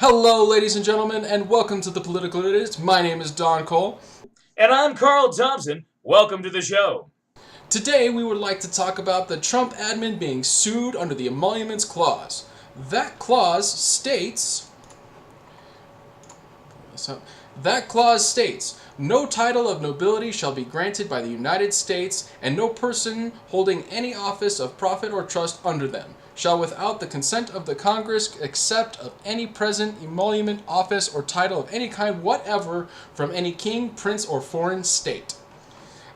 Hello, ladies and gentlemen, and welcome to the Political Idiots. My name is Don Cole. And I'm Carl Thompson. Welcome to the show. Today, we would like to talk about the Trump admin being sued under the Emoluments Clause. That clause states. That clause states, no title of nobility shall be granted by the United States, and no person holding any office of profit or trust under them shall without the consent of the Congress accept of any present emolument, office, or title of any kind whatever from any king, prince, or foreign state.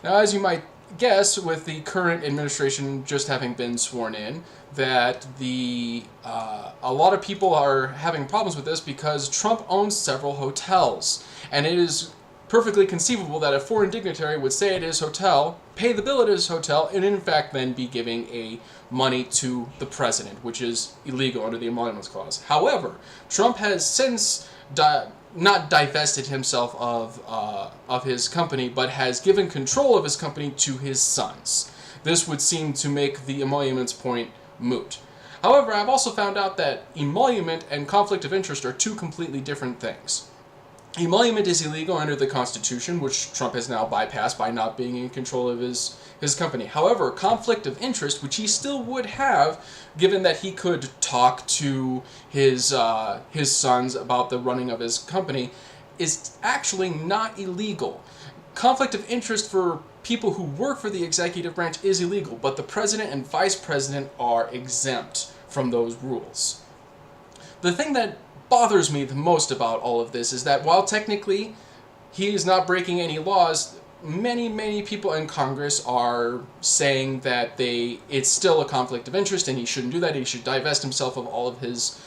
Now, as you might guess, with the current administration just having been sworn in, that a lot of people are having problems with this because Trump owns several hotels, and it is perfectly conceivable that a foreign dignitary would stay at his hotel, pay the bill at his hotel, and in fact then be giving money to the president, which is illegal under the Emoluments Clause. However, Trump has since not divested himself of his company, but has given control of his company to his sons. This would seem to make the emoluments point moot. However, I've also found out that emolument and conflict of interest are two completely different things. Emolument is illegal under the Constitution, which Trump has now bypassed by not being in control of his company. However, conflict of interest, which he still would have, given that he could talk to his sons about the running of his company, is actually not illegal. Conflict of interest for people who work for the executive branch is illegal, but the president and vice president are exempt from those rules. The thing that bothers me the most about all of this is that while technically he is not breaking any laws, many people in Congress are saying that it's still a conflict of interest and he shouldn't do that. He should divest himself of all of his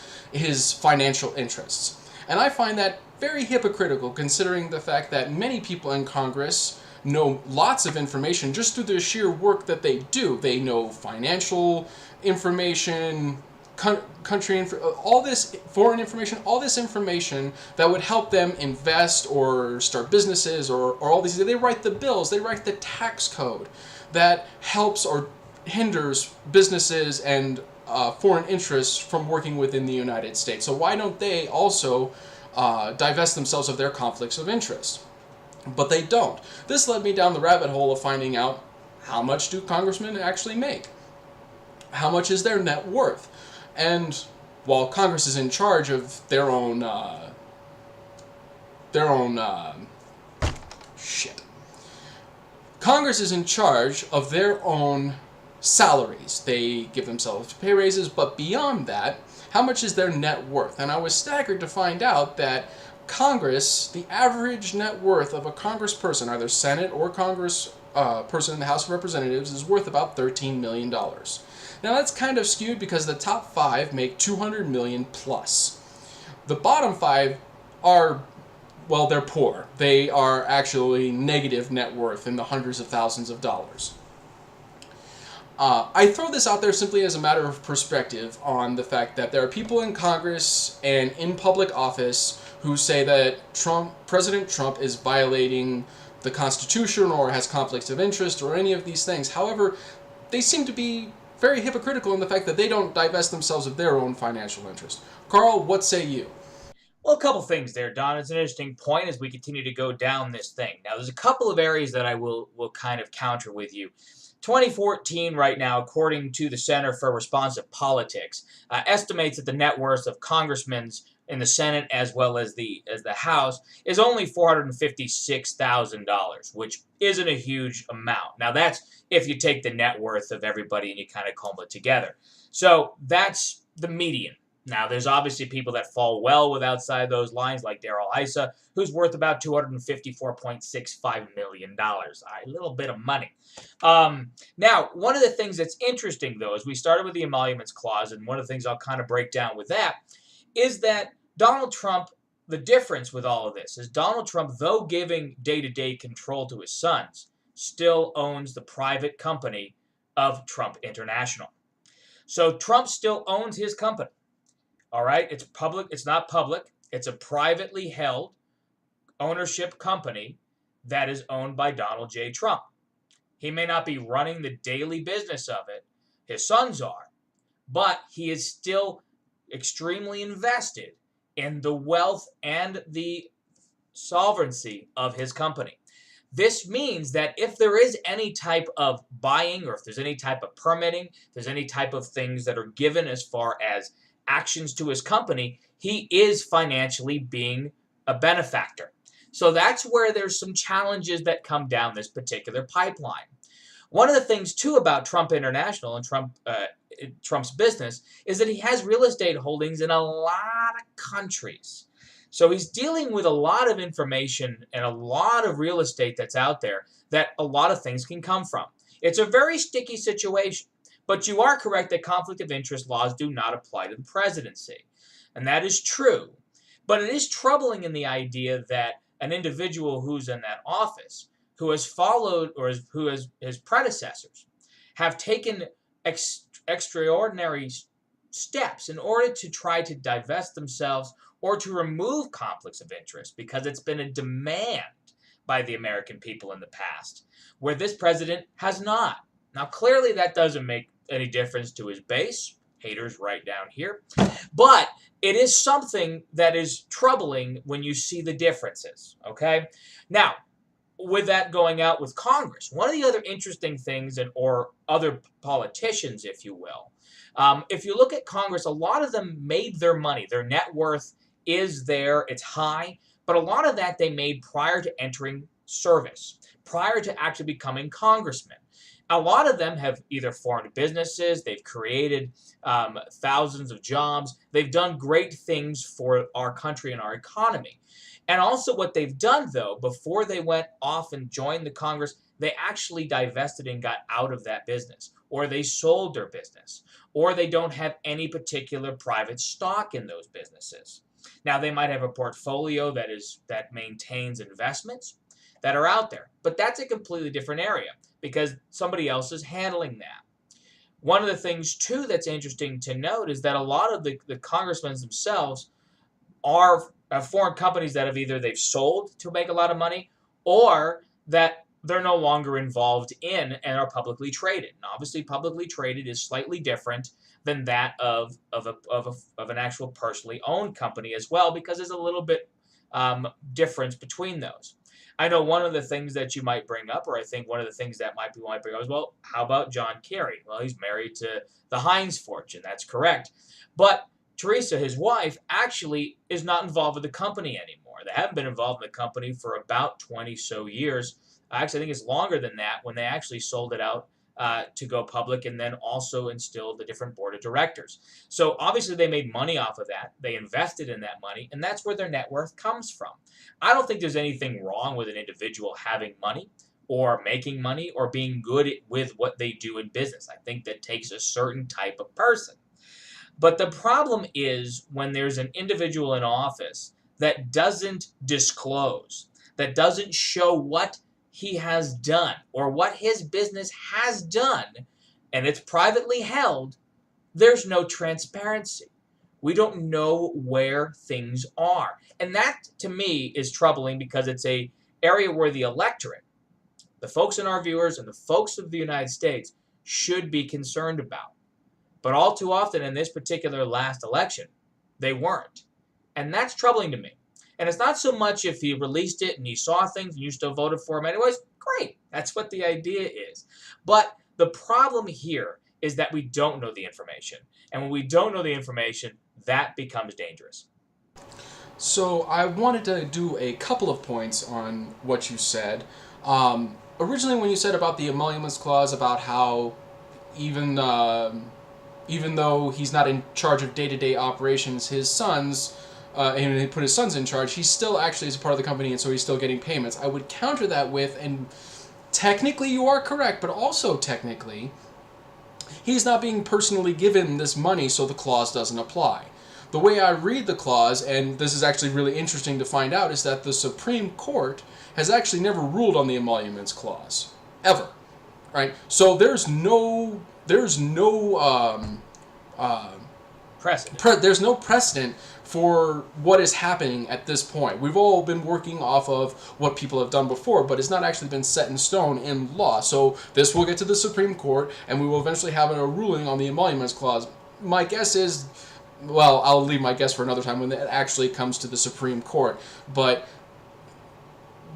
financial interests. And I find that very hypocritical, considering the fact that many people in Congress know lots of information just through the sheer work that they do. They know financial information, country all this foreign information, all this information that would help them invest or start businesses or all these. They write the bills, they write the tax code that helps or hinders businesses and foreign interests from working within the United States. So why don't they also divest themselves of their conflicts of interest? But they don't. This led me down the rabbit hole of finding out, how much do congressmen actually make? How much is their net worth? And while Congress is in charge of their own Congress is in charge of their own salaries. They give themselves pay raises, but beyond that, how much is their net worth? And I was staggered to find out that Congress, the average net worth of a congressperson, either Senate or Congress person in the House of Representatives, is worth about $13 million. Now that's kind of skewed because the top 5 make $200 million plus. The bottom 5 are, well, they're poor. They are actually negative net worth in the hundreds of thousands of dollars. I throw this out there simply as a matter of perspective on the fact that there are people in Congress and in public office who say that President Trump is violating the Constitution or has conflicts of interest or any of these things. However, they seem to be very hypocritical in the fact that they don't divest themselves of their own financial interest. Carl, what say you? Well, a couple things there, Don. It's an interesting point as we continue to go down this thing. Now, there's a couple of areas that I will kind of counter with you. 2014 right now, according to the Center for Responsive Politics, estimates that the net worth of congressmen in the Senate as well as the House is only $456,000, which isn't a huge amount. Now that's if you take the net worth of everybody and you kind of comb it together. So that's the median. Now, there's obviously people that fall well with outside those lines, like Darrell Issa, who's worth about $254.65 million. A little bit of money. Now, one of the things that's interesting, though, is we started with the Emoluments Clause, and one of the things I'll kind of break down with that is that Donald Trump, the difference with all of this is Donald Trump, though giving day-to-day control to his sons, still owns the private company of Trump International. So Trump still owns his company. All right, it's public. It's not public. It's a privately held ownership company that is owned by Donald J. Trump. He may not be running the daily business of it. His sons are, but he is still extremely invested in the wealth and the sovereignty of his company. This means that if there is any type of buying, or if there's any type of permitting, if there's any type of things that are given as far as actions to his company, he is financially being a benefactor. So that's where there's some challenges that come down this particular pipeline. One of the things too about Trump International and Trump's business is that he has real estate holdings in a lot of countries. So he's dealing with a lot of information and a lot of real estate that's out there that a lot of things can come from. It's a very sticky situation, but you are correct that conflict of interest laws do not apply to the presidency. And that is true. But it is troubling in the idea that an individual who's in that office, who has followed, or who has his predecessors, have taken extraordinary steps in order to try to divest themselves or to remove conflicts of interest, because it's been a demand by the American people in the past, where this president has not. Now, clearly that doesn't make any difference to his base, haters right down here, but it is something that is troubling when you see the differences, okay? Now, with that going out with Congress, one of the other interesting things, or other politicians, if you will, if you look at Congress, a lot of them made their money. Their net worth is there, it's high, but a lot of that they made prior to entering service, prior to actually becoming congressmen. A lot of them have either formed businesses, they've created thousands of jobs, they've done great things for our country and our economy. And also what they've done, though, before they went off and joined the Congress, they actually divested and got out of that business, or they sold their business, or they don't have any particular private stock in those businesses. Now, they might have a portfolio that maintains investments that are out there, but that's a completely different area because somebody else is handling that. One of the things, too, that's interesting to note is that a lot of the congressmen themselves are foreign companies that they've sold to make a lot of money, or that they're no longer involved in and are publicly traded. And obviously, publicly traded is slightly different than that of an actual personally owned company as well, because there's a little bit difference between those. I know one of the things that you might bring up, or I think one of the things that people might bring up is, well, how about John Kerry? Well, he's married to the Heinz fortune. That's correct. But Teresa, his wife, actually is not involved with the company anymore. They haven't been involved in the company for about 20 so years. Actually, I think it's longer than that, when they actually sold it out to go public, and then also instilled the different board of directors. So obviously they made money off of that. They invested in that money, and that's where their net worth comes from. I don't think there's anything wrong with an individual having money or making money or being good with what they do in business. I think that takes a certain type of person. But the problem is when there's an individual in office that doesn't disclose, that doesn't show what he has done or what his business has done, and it's privately held, there's no transparency. We don't know where things are. And that, to me, is troubling, because it's an area where the electorate, the folks in our viewers and the folks of the United States, should be concerned about. But all too often in this particular last election, they weren't. And that's troubling to me. And it's not so much if he released it and he saw things and you still voted for him anyways. Great. That's what the idea is. But the problem here is that we don't know the information. And when we don't know the information, that becomes dangerous. So I wanted to do a couple of points on what you said. Originally, when you said about the Emoluments Clause, about how even though he's not in charge of day-to-day operations, his sons, and he put his sons in charge, he still actually is a part of the company, and so he's still getting payments. I would counter that with, and technically you are correct, but also technically, he's not being personally given this money, so the clause doesn't apply. The way I read the clause, and this is actually really interesting to find out, is that the Supreme Court has actually never ruled on the Emoluments Clause, ever. Right? So there's no Precedent. There's no precedent for what is happening at this point. We've all been working off of what people have done before, but it's not actually been set in stone in law. So this will get to the Supreme Court, and we will eventually have a ruling on the Emoluments Clause. My guess is well, I'll leave my guess for another time when it actually comes to the Supreme Court. But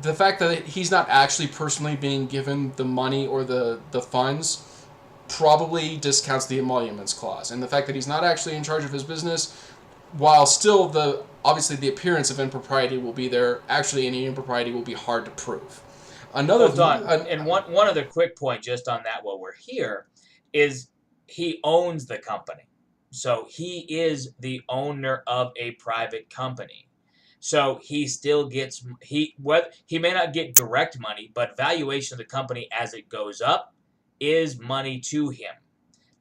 the fact that he's not actually personally being given the money or the funds probably discounts the emoluments clause. And the fact that he's not actually in charge of his business, while still obviously the appearance of impropriety will be there, actually any impropriety will be hard to prove. And one other quick point just on that while we're here is he owns the company. So he is the owner of a private company. So he still gets he may not get direct money, but valuation of the company as it goes up is money to him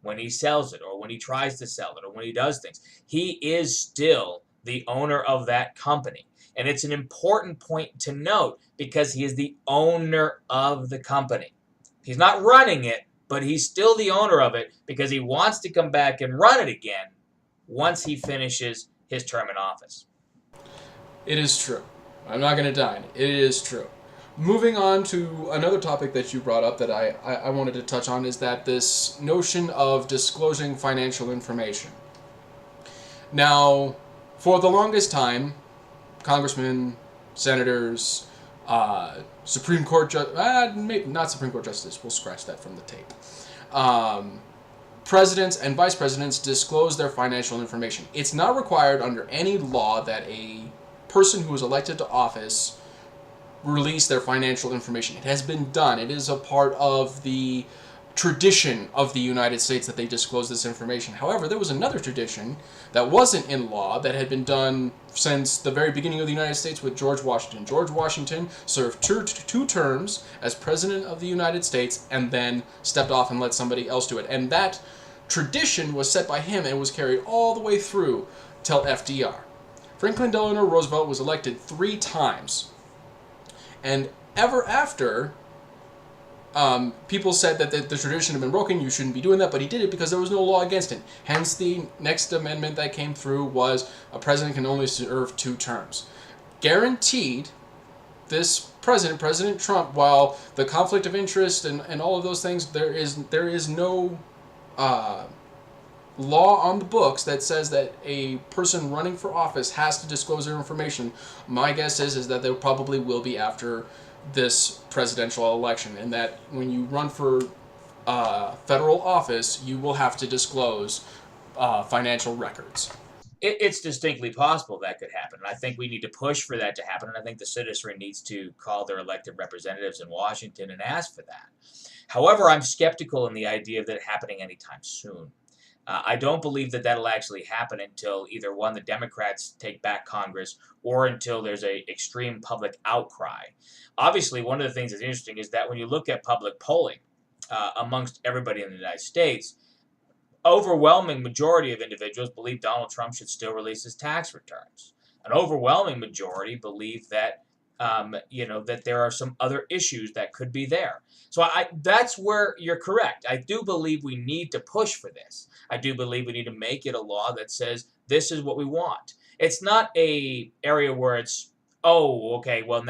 when he sells it or when he tries to sell it or when he does things. He is still the owner of that company. And it's an important point to note because he is the owner of the company. He's not running it, but he's still the owner of it because he wants to come back and run it again once he finishes his term in office. It is true. I'm not going to deny it. It is true. Moving on to another topic that you brought up that I wanted to touch on is that this notion of disclosing financial information. Now, for the longest time, congressmen, senators, Supreme Court maybe not Supreme Court justice, we'll scratch that from the tape. Presidents and vice presidents disclose their financial information. It's not required under any law that a person who is elected to office release their financial information. It has been done. It is a part of the tradition of the United States that they disclose this information. However, there was another tradition that wasn't in law that had been done since the very beginning of the United States with George Washington. George Washington served two terms as President of the United States and then stepped off and let somebody else do it. And that tradition was set by him and was carried all the way through till FDR. Franklin Delano Roosevelt was elected 3 times. And ever after, people said that the tradition had been broken, you shouldn't be doing that, but he did it because there was no law against it. Hence, the next amendment that came through was a president can only serve 2 terms. Guaranteed, this president, President Trump, while the conflict of interest and all of those things, there is no law on the books that says that a person running for office has to disclose their information. My guess is that there probably will be after this presidential election, and that when you run for federal office, you will have to disclose financial records. It's distinctly possible that could happen. And I think we need to push for that to happen. And I think the citizenry needs to call their elected representatives in Washington and ask for that. However, I'm skeptical in the idea of that happening anytime soon. I don't believe that that'll actually happen until either one, the Democrats take back Congress, or until there's a extreme public outcry. Obviously, one of the things that's interesting is that when you look at public polling amongst everybody in the United States, overwhelming majority of individuals believe Donald Trump should still release his tax returns. An overwhelming majority believe that that there are some other issues that could be there. So that's where you're correct. I do believe we need to push for this. I do believe we need to make it a law that says this is what we want. It's not a area where it's, oh, okay, well,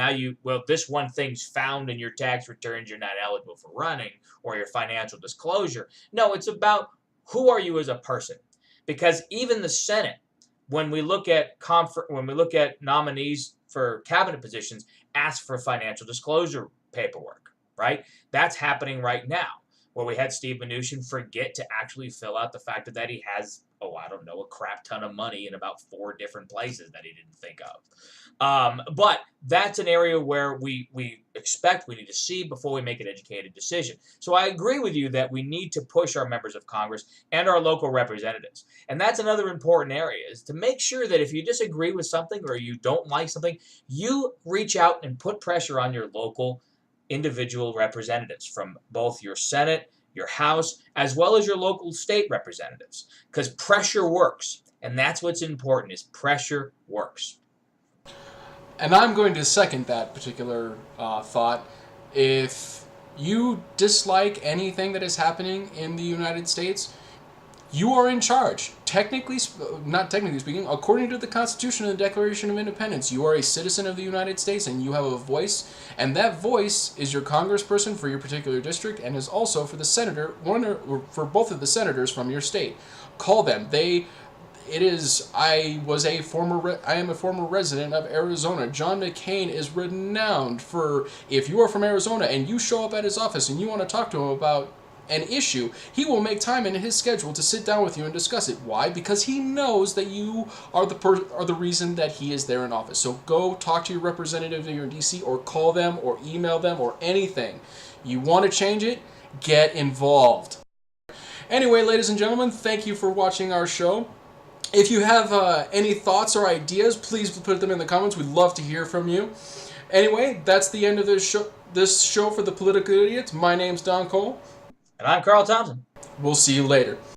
this one thing's found in your tax returns, you're not eligible for running, or your financial disclosure. No, it's about who are you as a person? Because even the Senate, when we look at nominees for cabinet positions, ask for financial disclosure paperwork, right? That's happening right now, where we had Steve Mnuchin forget to actually fill out the fact that he has, a crap ton of money in about 4 different places that he didn't think of. But that's an area where we need to see before we make an educated decision. So I agree with you that we need to push our members of Congress and our local representatives. And that's another important area, is to make sure that if you disagree with something or you don't like something, you reach out and put pressure on your local individual representatives from both your Senate, your House, as well as your local state representatives. Because pressure works. And that's what's important, is pressure works. And I'm going to second that particular thought. If you dislike anything that is happening in the United States, you are in charge. Not technically speaking, according to the Constitution and the Declaration of Independence, you are a citizen of the United States and you have a voice, and that voice is your congressperson for your particular district and is also for the senator, for both of the senators from your state. Call them. I am a former resident of Arizona. John McCain is renowned for, if you are from Arizona and you show up at his office and you want to talk to him about an issue, he will make time in his schedule to sit down with you and discuss it. Why? Because he knows that you are the reason that he is there in office. So go talk to your representative here in DC, or call them, or email them, or anything. You want to change it? Get involved. Anyway, ladies and gentlemen, thank you for watching our show. If you have any thoughts or ideas, please put them in the comments. We'd love to hear from you. Anyway, that's the end of this show for the Political Idiots. My name's Don Cole. And I'm Carl Thompson. We'll see you later.